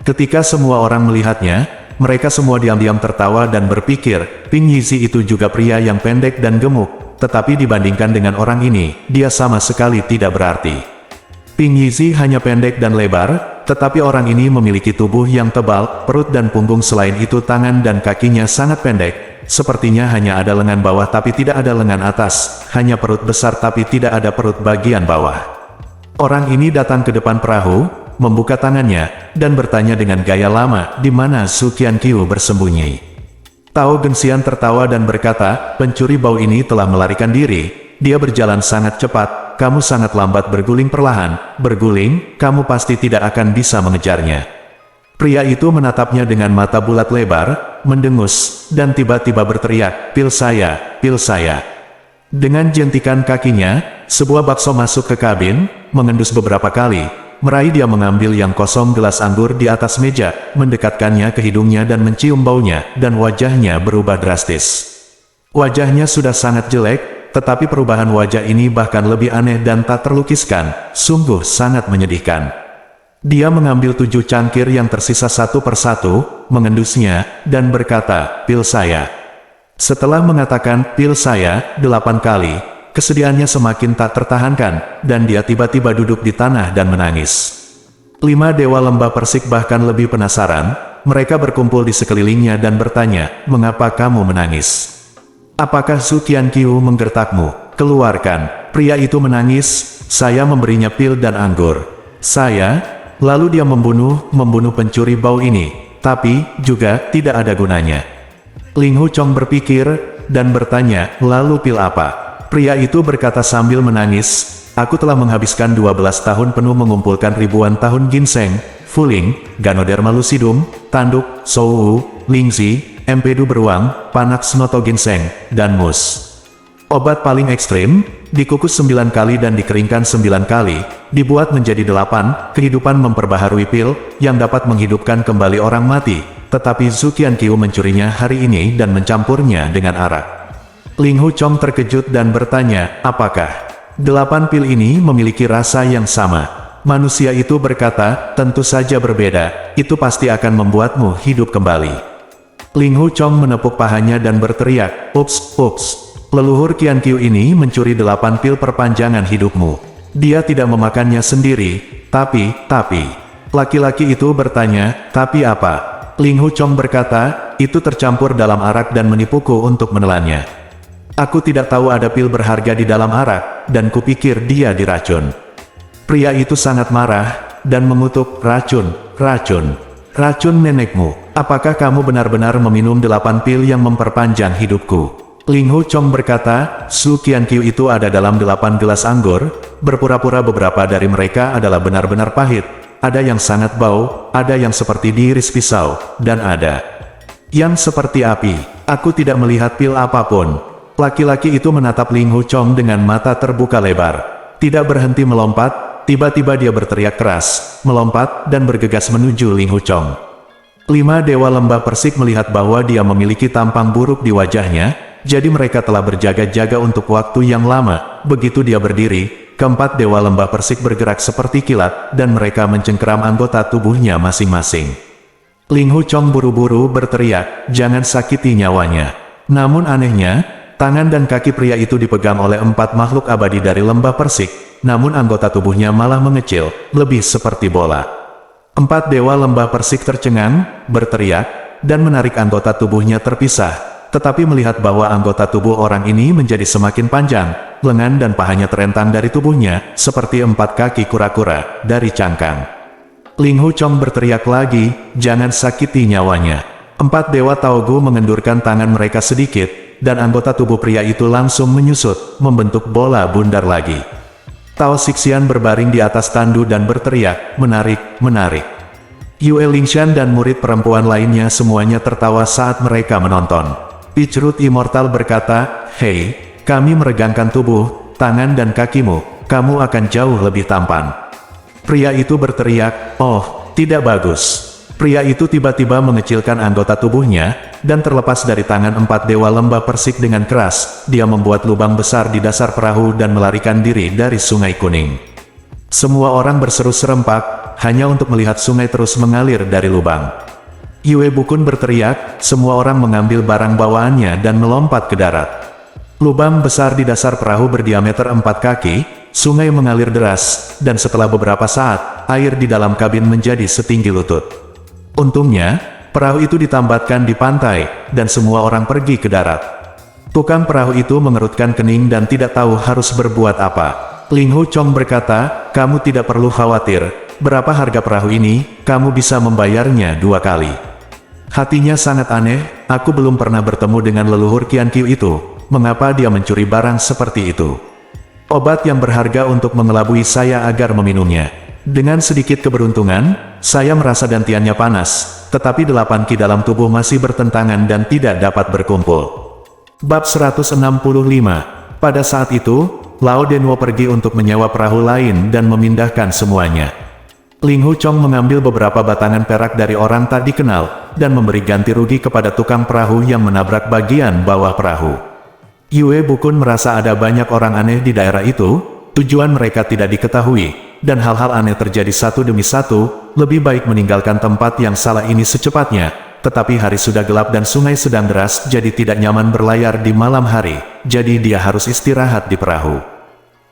Ketika semua orang melihatnya, mereka semua diam-diam tertawa dan berpikir, Ping Yizi itu juga pria yang pendek dan gemuk, tetapi dibandingkan dengan orang ini, dia sama sekali tidak berarti. Ping Yizi hanya pendek dan lebar, tetapi orang ini memiliki tubuh yang tebal, perut dan punggung, selain itu tangan dan kakinya sangat pendek, sepertinya hanya ada lengan bawah tapi tidak ada lengan atas, hanya perut besar tapi tidak ada perut bagian bawah. Orang ini datang ke depan perahu, membuka tangannya, dan bertanya dengan gaya lama, di mana Zhu Qianqiu bersembunyi. Tao Genxian tertawa dan berkata, pencuri bau ini telah melarikan diri, dia berjalan sangat cepat, kamu sangat lambat berguling perlahan, berguling, kamu pasti tidak akan bisa mengejarnya. Pria itu menatapnya dengan mata bulat lebar, mendengus, dan tiba-tiba berteriak, pil saya, pil saya. Dengan jentikan kakinya, sebuah bakso masuk ke kabin, mengendus beberapa kali, meraih dia mengambil yang kosong gelas anggur di atas meja, mendekatkannya ke hidungnya dan mencium baunya, dan wajahnya berubah drastis. Wajahnya sudah sangat jelek, tetapi perubahan wajah ini bahkan lebih aneh dan tak terlukiskan, sungguh sangat menyedihkan. Dia mengambil 7 cangkir yang tersisa satu persatu, mengendusnya, dan berkata, pil saya. Setelah mengatakan pil saya 8 kali, kesedihannya semakin tak tertahankan, dan dia tiba-tiba duduk di tanah dan menangis. 5 Dewa Lembah Persik bahkan lebih penasaran, mereka berkumpul di sekelilingnya dan bertanya, mengapa kamu menangis? Apakah Zhu Qianqiu menggertakmu? Keluarkan. Pria itu menangis, saya memberinya pil dan anggur. Saya, lalu dia membunuh pencuri bau ini, tapi juga tidak ada gunanya. Ling Hu Chong berpikir, dan bertanya, lalu pil apa? Pria itu berkata sambil menangis, aku telah menghabiskan 12 tahun penuh mengumpulkan ribuan tahun ginseng, fuling, Ganoderma lucidum, tanduk, Shou, Lingzi, empedu beruang, Panax noto ginseng, dan mus. Obat paling ekstrim, dikukus 9 kali dan dikeringkan 9 kali, dibuat menjadi 8, kehidupan memperbaharui pil, yang dapat menghidupkan kembali orang mati, tetapi Zhu Qianqiu mencurinya hari ini dan mencampurnya dengan arak. Ling Hu Chong terkejut dan bertanya, apakah 8 pil ini memiliki rasa yang sama? Manusia itu berkata, tentu saja berbeda, itu pasti akan membuatmu hidup kembali. Ling Hu Chong menepuk pahanya dan berteriak, ups, leluhur Qianqiu ini mencuri 8 pil perpanjangan hidupmu. Dia tidak memakannya sendiri, tapi, laki-laki itu bertanya, tapi apa? Ling Hu Chong berkata, itu tercampur dalam arak dan menipuku untuk menelannya. Aku tidak tahu ada pil berharga di dalam arak, dan kupikir dia diracun. Pria itu sangat marah, dan mengutuk, racun nenekmu. Apakah kamu benar-benar meminum 8 pil yang memperpanjang hidupku? Ling Hu Chong berkata, Zhu Qianqiu itu ada dalam 8 gelas anggur, berpura-pura beberapa dari mereka adalah benar-benar pahit, ada yang sangat bau, ada yang seperti diiris pisau, dan ada Yang seperti api, aku tidak melihat pil apapun. Laki-laki itu menatap Ling Hu Chong dengan mata terbuka lebar. Tidak berhenti melompat, tiba-tiba dia berteriak keras, melompat dan bergegas menuju Ling Hu Chong. 5 dewa lembah persik melihat bahwa dia memiliki tampang buruk di wajahnya, jadi mereka telah berjaga-jaga untuk waktu yang lama. Begitu dia berdiri, keempat dewa lembah persik bergerak seperti kilat, dan mereka mencengkeram anggota tubuhnya masing-masing. Ling Hu Chong buru-buru berteriak, jangan sakiti nyawanya. Namun anehnya, tangan dan kaki pria itu dipegang oleh 4 makhluk abadi dari lembah persik, namun anggota tubuhnya malah mengecil, lebih seperti bola. 4 dewa lembah persik tercengang, berteriak, dan menarik anggota tubuhnya terpisah, tetapi melihat bahwa anggota tubuh orang ini menjadi semakin panjang, lengan dan pahanya terentang dari tubuhnya, seperti 4 kaki kura-kura, dari cangkang. Ling Hu Chong berteriak lagi, jangan sakiti nyawanya. 4 dewa Taogu mengendurkan tangan mereka sedikit, dan anggota tubuh pria itu langsung menyusut, membentuk bola bundar lagi. Tao Xixian berbaring di atas tandu dan berteriak, menarik, menarik. Yue Lingshan dan murid perempuan lainnya semuanya tertawa saat mereka menonton. Peach Root Immortal berkata, hei, kami meregangkan tubuh, tangan dan kakimu, kamu akan jauh lebih tampan. Pria itu berteriak, oh, tidak bagus. Pria itu tiba-tiba mengecilkan anggota tubuhnya, dan terlepas dari tangan 4 dewa lembah persik dengan keras, dia membuat lubang besar di dasar perahu dan melarikan diri dari Sungai Kuning. Semua orang berseru serempak, hanya untuk melihat sungai terus mengalir dari lubang. Yue Bukun berteriak, semua orang mengambil barang bawaannya dan melompat ke darat. Lubang besar di dasar perahu berdiameter 4 kaki, sungai mengalir deras, dan setelah beberapa saat, air di dalam kabin menjadi setinggi lutut. Untungnya, perahu itu ditambatkan di pantai, dan semua orang pergi ke darat. Tukang perahu itu mengerutkan kening dan tidak tahu harus berbuat apa. Ling Hu Chong berkata, kamu tidak perlu khawatir, berapa harga perahu ini, kamu bisa membayarnya 2 kali. Hatinya sangat aneh, aku belum pernah bertemu dengan leluhur Qian Qiu itu, mengapa dia mencuri barang seperti itu? Obat yang berharga untuk mengelabui saya agar meminumnya. Dengan sedikit keberuntungan, saya merasa dantiannya panas, tetapi 8 ki dalam tubuh masih bertentangan dan tidak dapat berkumpul. Bab 165. Pada saat itu, Lao Denwo pergi untuk menyewa perahu lain dan memindahkan semuanya. Ling Hu Chong mengambil beberapa batangan perak dari orang tak dikenal, dan memberi ganti rugi kepada tukang perahu yang menabrak bagian bawah perahu. Yue Bukun merasa ada banyak orang aneh di daerah itu, tujuan mereka tidak diketahui, dan hal-hal aneh terjadi satu demi satu, lebih baik meninggalkan tempat yang salah ini secepatnya. Tetapi hari sudah gelap dan sungai sedang deras, jadi tidak nyaman berlayar di malam hari, jadi dia harus istirahat di perahu.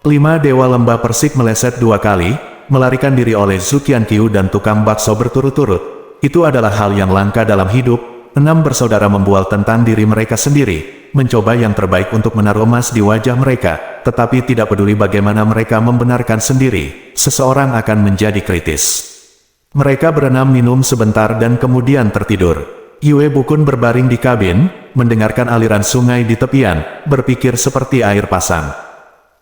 5 dewa lembah persik meleset 2 kali, melarikan diri oleh Zhu Qianqiu dan tukang bakso berturut-turut. Itu adalah hal yang langka dalam hidup. 6 bersaudara membual tentang diri mereka sendiri, mencoba yang terbaik untuk menaruh emas di wajah mereka, tetapi tidak peduli bagaimana mereka membenarkan sendiri, seseorang akan menjadi kritis. Mereka berenam minum sebentar dan kemudian tertidur. Yue Bukun berbaring di kabin, mendengarkan aliran sungai di tepian, berpikir seperti air pasang.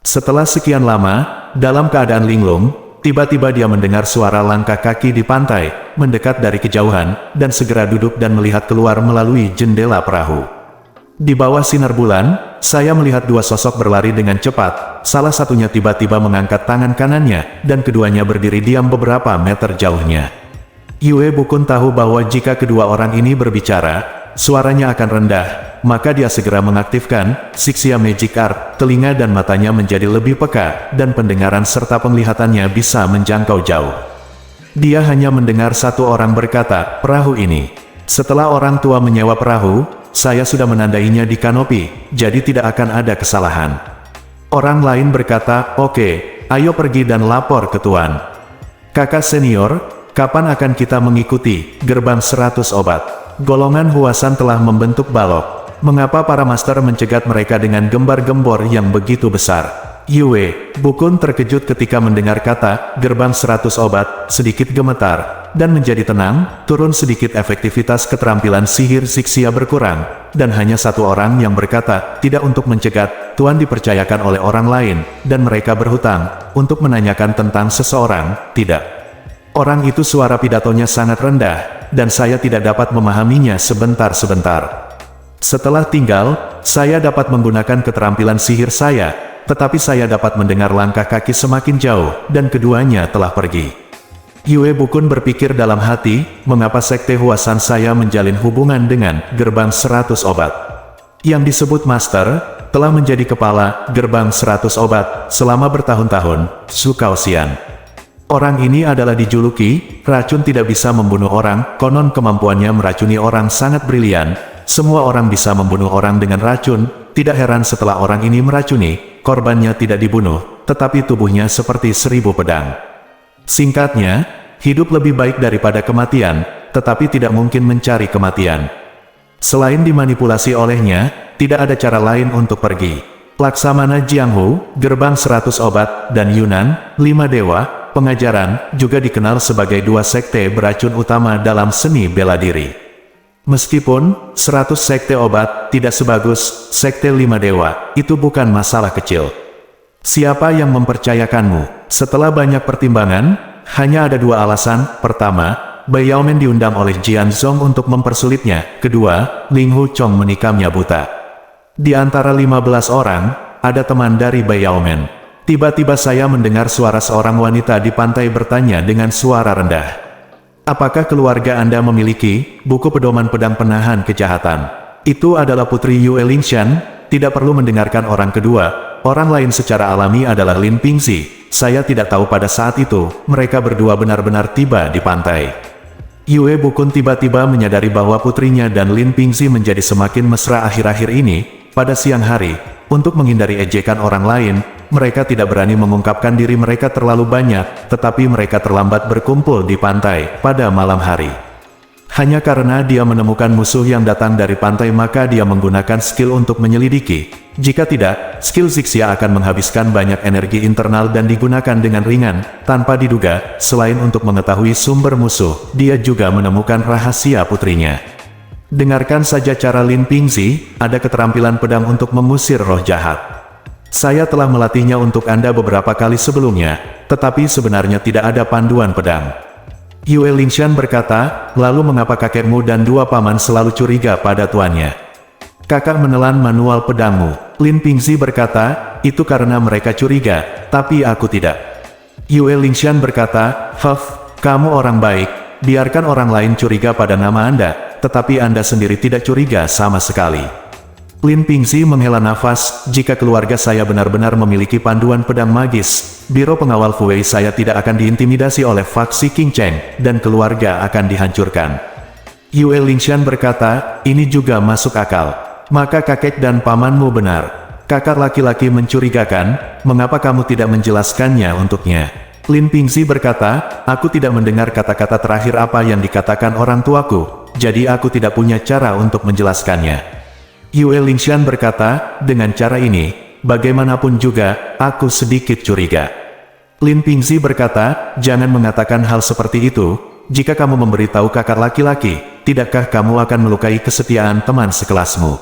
Setelah sekian lama, dalam keadaan linglung, tiba-tiba dia mendengar suara langkah kaki di pantai, mendekat dari kejauhan, dan segera duduk dan melihat keluar melalui jendela perahu. Di bawah sinar bulan, saya melihat 2 sosok berlari dengan cepat, salah satunya tiba-tiba mengangkat tangan kanannya, dan keduanya berdiri diam beberapa meter jauhnya. Yue Bukun tahu bahwa jika kedua orang ini berbicara, suaranya akan rendah, maka dia segera mengaktifkan Sixia Magic Art, telinga dan matanya menjadi lebih peka, dan pendengaran serta penglihatannya bisa menjangkau jauh. Dia hanya mendengar satu orang berkata, perahu ini. Setelah orang tua menyewa perahu, saya sudah menandainya di kanopi, jadi tidak akan ada kesalahan. Orang lain berkata, oke, ayo pergi dan lapor ke Tuan. Kakak senior, kapan akan kita mengikuti gerbang 100 obat? Golongan Huasan telah membentuk balok. Mengapa para master mencegat mereka dengan gembar-gembor yang begitu besar? Yue Bukun terkejut ketika mendengar kata gerbang 100 obat, sedikit gemetar, dan menjadi tenang. Turun sedikit efektivitas keterampilan sihir Sixia berkurang, dan hanya satu orang yang berkata, tidak untuk mencegat, Tuan dipercayakan oleh orang lain, dan mereka berhutang, untuk menanyakan tentang seseorang, tidak. Orang itu suara pidatonya sangat rendah, dan saya tidak dapat memahaminya sebentar-sebentar. Setelah tinggal, saya dapat menggunakan keterampilan sihir saya, tetapi saya dapat mendengar langkah kaki semakin jauh, dan keduanya telah pergi. Yue Bukun berpikir dalam hati, mengapa sekte Huasan saya menjalin hubungan dengan gerbang 100 obat. Yang disebut Master, telah menjadi kepala gerbang 100 obat selama bertahun-tahun, Su Kaoxian. Orang ini adalah dijuluki, racun tidak bisa membunuh orang, konon kemampuannya meracuni orang sangat brilian, semua orang bisa membunuh orang dengan racun, tidak heran setelah orang ini meracuni, korbannya tidak dibunuh, tetapi tubuhnya seperti 1000 pedang. Singkatnya, hidup lebih baik daripada kematian, tetapi tidak mungkin mencari kematian. Selain dimanipulasi olehnya, tidak ada cara lain untuk pergi. Laksamana Jianghu, gerbang 100 obat, dan Yunan, 5 dewa, pengajaran, juga dikenal sebagai dua sekte beracun utama dalam seni bela diri. Meskipun 100 sekte obat tidak sebagus sekte 5 dewa, itu bukan masalah kecil. Siapa yang mempercayakanmu? Setelah banyak pertimbangan, hanya ada dua alasan. Pertama, Bai Yaomen diundang oleh Jian Zong untuk mempersulitnya. Kedua, Ling Hu Chong menikamnya buta. Di antara 15 orang, ada teman dari Bai Yaomen. Tiba-tiba saya mendengar suara seorang wanita di pantai bertanya dengan suara rendah. Apakah keluarga Anda memiliki buku pedoman pedang penahan kejahatan? Itu adalah Putri Yue Lingshan, tidak perlu mendengarkan orang kedua. Orang lain secara alami adalah Lin Pingzi. Saya tidak tahu pada saat itu, mereka berdua benar-benar tiba di pantai. Yue Bukun tiba-tiba menyadari bahwa putrinya dan Lin Pingzi menjadi semakin mesra akhir-akhir ini. Pada siang hari, untuk menghindari ejekan orang lain, mereka tidak berani mengungkapkan diri mereka terlalu banyak, tetapi mereka terlambat berkumpul di pantai pada malam hari. Hanya karena dia menemukan musuh yang datang dari pantai maka dia menggunakan skill untuk menyelidiki. Jika tidak, skill Zixia akan menghabiskan banyak energi internal dan digunakan dengan ringan, tanpa diduga. Selain untuk mengetahui sumber musuh, dia juga menemukan rahasia putrinya. Dengarkan saja cara Lin Pingzi, ada keterampilan pedang untuk mengusir roh jahat. Saya telah melatihnya untuk Anda beberapa kali sebelumnya, tetapi sebenarnya tidak ada panduan pedang. Yue Lingshan berkata, lalu mengapa kakekmu dan dua paman selalu curiga pada tuannya? Kakak menelan manual pedangmu. Lin Pingzi berkata, itu karena mereka curiga, tapi aku tidak. Yue Lingshan berkata, kamu orang baik, biarkan orang lain curiga pada nama Anda, tetapi Anda sendiri tidak curiga sama sekali. Lin Pingzi menghela nafas, jika keluarga saya benar-benar memiliki panduan pedang magis, biro pengawal Fuwei saya tidak akan diintimidasi oleh faksi King Cheng, dan keluarga akan dihancurkan. Yue Lingshan berkata, ini juga masuk akal. Maka kakek dan pamanmu benar. Kakak laki-laki mencurigakan, mengapa kamu tidak menjelaskannya untuknya? Lin Pingzi berkata, aku tidak mendengar kata-kata terakhir apa yang dikatakan orang tuaku, jadi aku tidak punya cara untuk menjelaskannya. Yue Lingshan berkata, dengan cara ini, bagaimanapun juga, aku sedikit curiga. Lin Pingzi berkata, jangan mengatakan hal seperti itu, jika kamu memberitahu kakak laki-laki, tidakkah kamu akan melukai kesetiaan teman sekelasmu?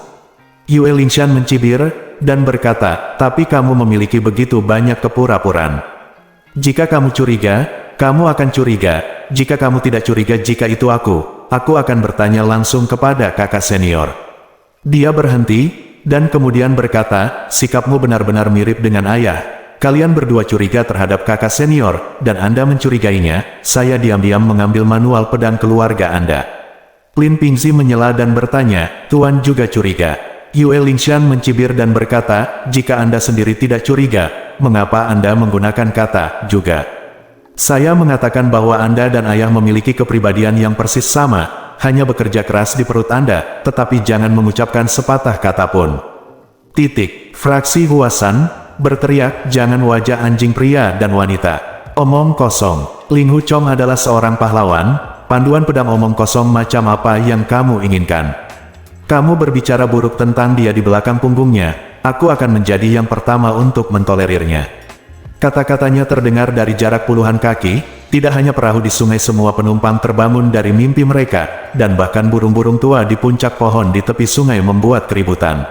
Yue Lingshan mencibir, dan berkata, tapi kamu memiliki begitu banyak kepura-puraan. Jika kamu curiga, kamu akan curiga, jika kamu tidak curiga jika itu aku akan bertanya langsung kepada kakak senior. Dia berhenti, dan kemudian berkata, sikapmu benar-benar mirip dengan ayah. Kalian berdua curiga terhadap kakak senior, dan Anda mencurigainya. Saya diam-diam mengambil manual pedang keluarga Anda. Lin Pingzi menyela dan bertanya, Tuan juga curiga. Yue Lingshan mencibir dan berkata, jika Anda sendiri tidak curiga, mengapa Anda menggunakan kata juga? Saya mengatakan bahwa Anda dan ayah memiliki kepribadian yang persis sama. Hanya bekerja keras di perut Anda, tetapi jangan mengucapkan sepatah kata pun. Fraksi Huasan berteriak, jangan wajah anjing pria dan wanita. Omong kosong. Ling Hu Chong adalah seorang pahlawan, panduan pedang omong kosong macam apa yang kamu inginkan. Kamu berbicara buruk tentang dia di belakang punggungnya, aku akan menjadi yang pertama untuk mentolerirnya. Kata-katanya terdengar dari jarak puluhan kaki. Tidak hanya perahu di sungai, semua penumpang terbangun dari mimpi mereka, dan bahkan burung-burung tua di puncak pohon di tepi sungai membuat keributan.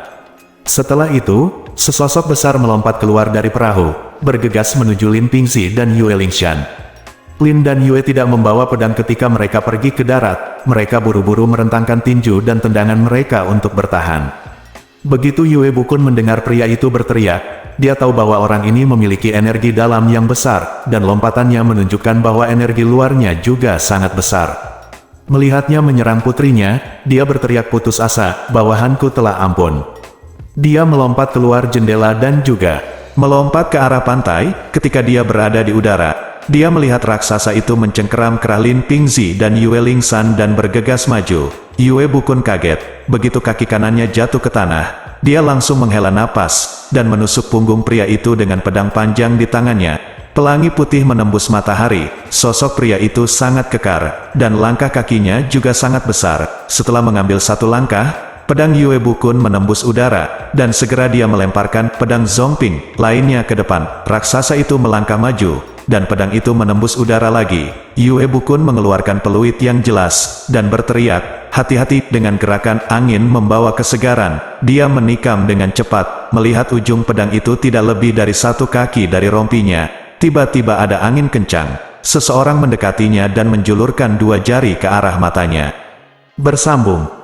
Setelah itu, sesosok besar melompat keluar dari perahu, bergegas menuju Lin Pingzi dan Yue Lingshan. Lin dan Yue tidak membawa pedang ketika mereka pergi ke darat, mereka buru-buru merentangkan tinju dan tendangan mereka untuk bertahan. Begitu Yue Bukun mendengar pria itu berteriak, dia tahu bahwa orang ini memiliki energi dalam yang besar, dan lompatannya menunjukkan bahwa energi luarnya juga sangat besar. Melihatnya menyerang putrinya, dia berteriak putus asa, bawahanku telah ampun. Dia melompat keluar jendela dan juga melompat ke arah pantai. Ketika dia berada di udara, dia melihat raksasa itu mencengkeram kerah Lin Pingzi dan Yue Lingsan dan bergegas maju. Yue Bukun kaget, begitu kaki kanannya jatuh ke tanah, dia langsung menghela napas, dan menusuk punggung pria itu dengan pedang panjang di tangannya. Pelangi putih menembus matahari, sosok pria itu sangat kekar, dan langkah kakinya juga sangat besar. Setelah mengambil satu langkah, pedang Yue Bukun menembus udara, dan segera dia melemparkan pedang Zongping lainnya ke depan. Raksasa itu melangkah maju, dan pedang itu menembus udara lagi. Yue Bukun mengeluarkan peluit yang jelas, dan berteriak, hati-hati. Dengan gerakan angin membawa kesegaran, dia menikam dengan cepat, melihat ujung pedang itu tidak lebih dari 1 kaki dari rompinya. Tiba-tiba ada angin kencang, seseorang mendekatinya dan menjulurkan 2 jari ke arah matanya. Bersambung.